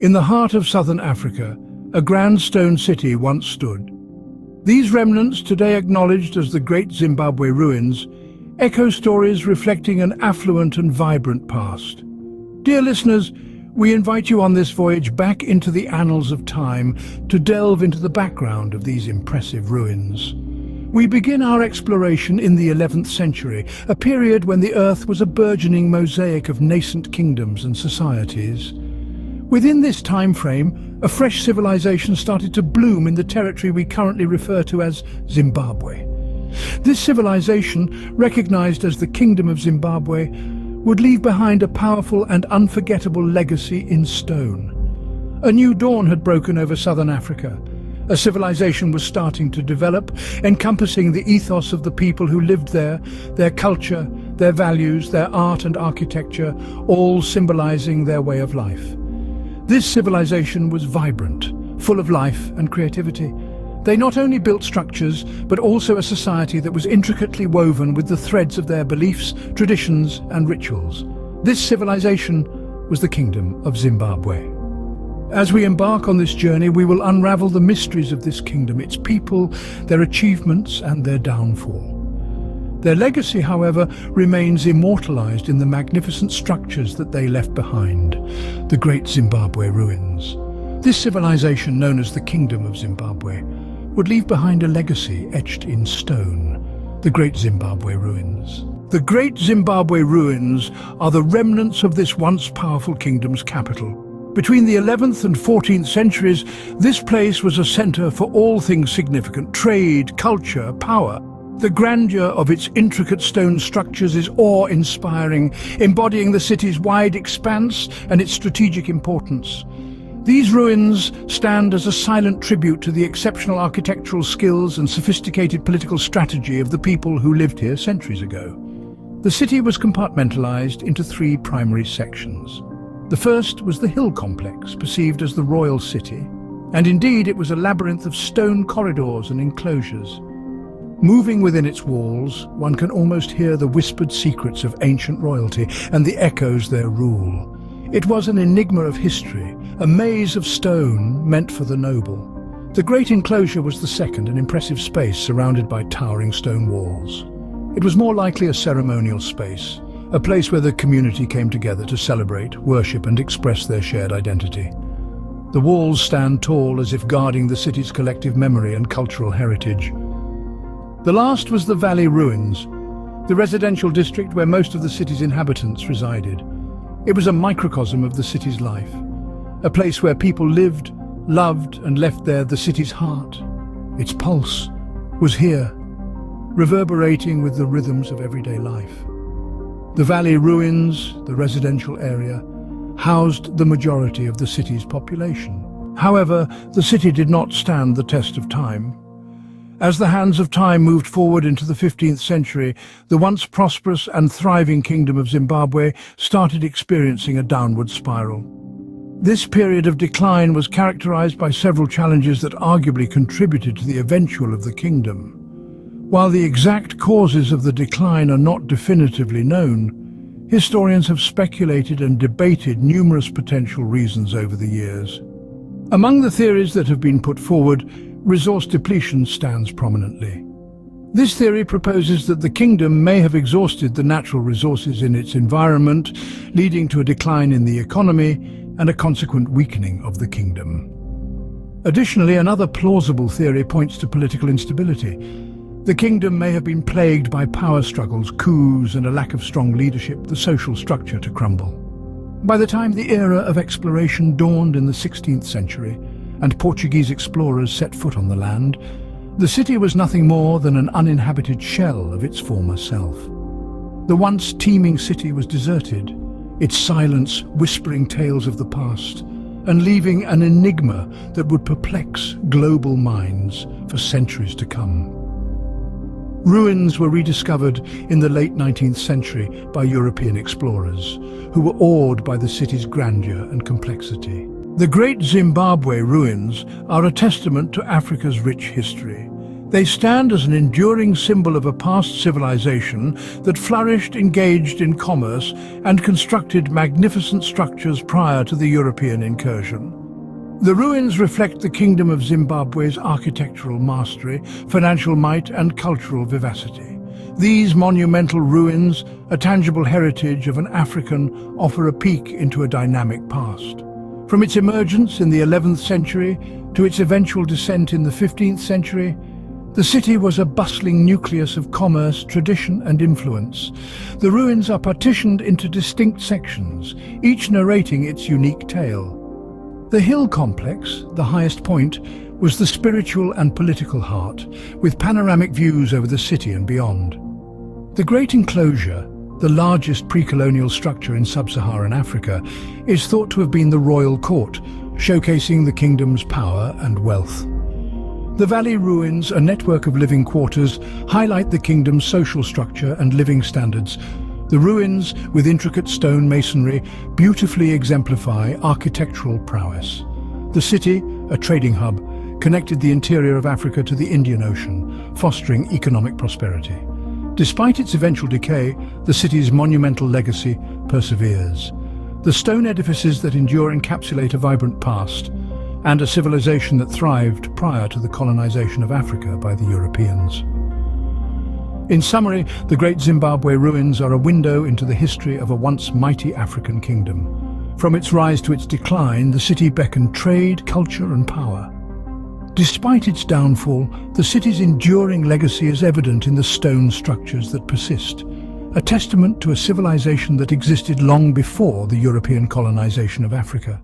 In the heart of southern Africa, a grand stone city once stood. These remnants, today acknowledged as the Great Zimbabwe ruins, echo stories reflecting an affluent and vibrant past. Dear listeners, we invite you on this voyage back into the annals of time to delve into the background of these impressive ruins. We begin our exploration in the 11th century, a period when the Earth was a burgeoning mosaic of nascent kingdoms and societies. Within this time frame, a fresh civilization started to bloom in the territory we currently refer to as Zimbabwe. This civilization, recognized as the Kingdom of Zimbabwe, would leave behind a powerful and unforgettable legacy in stone. A new dawn had broken over southern Africa. A civilization was starting to develop, encompassing the ethos of the people who lived there, their culture, their values, their art and architecture, all symbolizing their way of life. This civilization was vibrant, full of life and creativity. They not only built structures, but also a society that was intricately woven with the threads of their beliefs, traditions, and rituals. This civilization was the Kingdom of Zimbabwe. As we embark on this journey, we will unravel the mysteries of this kingdom, its people, their achievements, and their downfall. Their legacy, however, remains immortalized in the magnificent structures that they left behind, the Great Zimbabwe ruins. This civilization, known as the Kingdom of Zimbabwe, would leave behind a legacy etched in stone, the Great Zimbabwe ruins. The Great Zimbabwe ruins are the remnants of this once powerful kingdom's capital. Between the 11th and 14th centuries, this place was a center for all things significant: trade, culture, power. The grandeur of its intricate stone structures is awe-inspiring, embodying the city's wide expanse and its strategic importance. These ruins stand as a silent tribute to the exceptional architectural skills and sophisticated political strategy of the people who lived here centuries ago. The city was compartmentalized into three primary sections. The first was the hill complex, perceived as the royal city, and indeed it was a labyrinth of stone corridors and enclosures. Moving within its walls, one can almost hear the whispered secrets of ancient royalty and the echoes their rule. It was an enigma of history, a maze of stone meant for the noble. The great enclosure was the second, an impressive space surrounded by towering stone walls. It was more likely a ceremonial space, a place where the community came together to celebrate, worship, and express their shared identity. The walls stand tall, as if guarding the city's collective memory and cultural heritage. The last was the Valley Ruins, the residential district where most of the city's inhabitants resided. It was a microcosm of the city's life, a place where people lived, loved, and left there the city's heart. Its pulse was here, reverberating with the rhythms of everyday life. The Valley Ruins, the residential area, housed the majority of the city's population. However, the city did not stand the test of time. As the hands of time moved forward into the 15th century, the once prosperous and thriving Kingdom of Zimbabwe started experiencing a downward spiral. This period of decline was characterized by several challenges that arguably contributed to the eventual of the kingdom. While the exact causes of the decline are not definitively known, historians have speculated and debated numerous potential reasons over the years. Among the theories that have been put forward, resource depletion stands prominently. This theory proposes that the kingdom may have exhausted the natural resources in its environment, leading to a decline in the economy and a consequent weakening of the kingdom. Additionally, another plausible theory points to political instability. The kingdom may have been plagued by power struggles, coups, and a lack of strong leadership, the social structure to crumble. By the time the era of exploration dawned in the 16th century, and Portuguese explorers set foot on the land, the city was nothing more than an uninhabited shell of its former self. The once teeming city was deserted, its silence whispering tales of the past, and leaving an enigma that would perplex global minds for centuries to come. Ruins were rediscovered in the late 19th century by European explorers, who were awed by the city's grandeur and complexity. The Great Zimbabwe ruins are a testament to Africa's rich history. They stand as an enduring symbol of a past civilization that flourished, engaged in commerce, and constructed magnificent structures prior to the European incursion. The ruins reflect the Kingdom of Zimbabwe's architectural mastery, financial might, and cultural vivacity. These monumental ruins, a tangible heritage of an African, offer a peek into a dynamic past. From its emergence in the 11th century to its eventual descent in the 15th century, the city was a bustling nucleus of commerce, tradition, and influence. The ruins are partitioned into distinct sections, each narrating its unique tale. The hill complex, the highest point, was the spiritual and political heart, with panoramic views over the city and beyond. The Great Enclosure, the largest pre-colonial structure in sub-Saharan Africa, is thought to have been the royal court, showcasing the kingdom's power and wealth. The valley ruins, a network of living quarters, highlight the kingdom's social structure and living standards. The ruins, with intricate stone masonry, beautifully exemplify architectural prowess. The city, a trading hub, connected the interior of Africa to the Indian Ocean, fostering economic prosperity. Despite its eventual decay, the city's monumental legacy perseveres. The stone edifices that endure encapsulate a vibrant past, and a civilization that thrived prior to the colonization of Africa by the Europeans. In summary, the Great Zimbabwe ruins are a window into the history of a once mighty African kingdom. From its rise to its decline, the city beckoned trade, culture, and power. Despite its downfall, the city's enduring legacy is evident in the stone structures that persist, a testament to a civilization that existed long before the European colonization of Africa.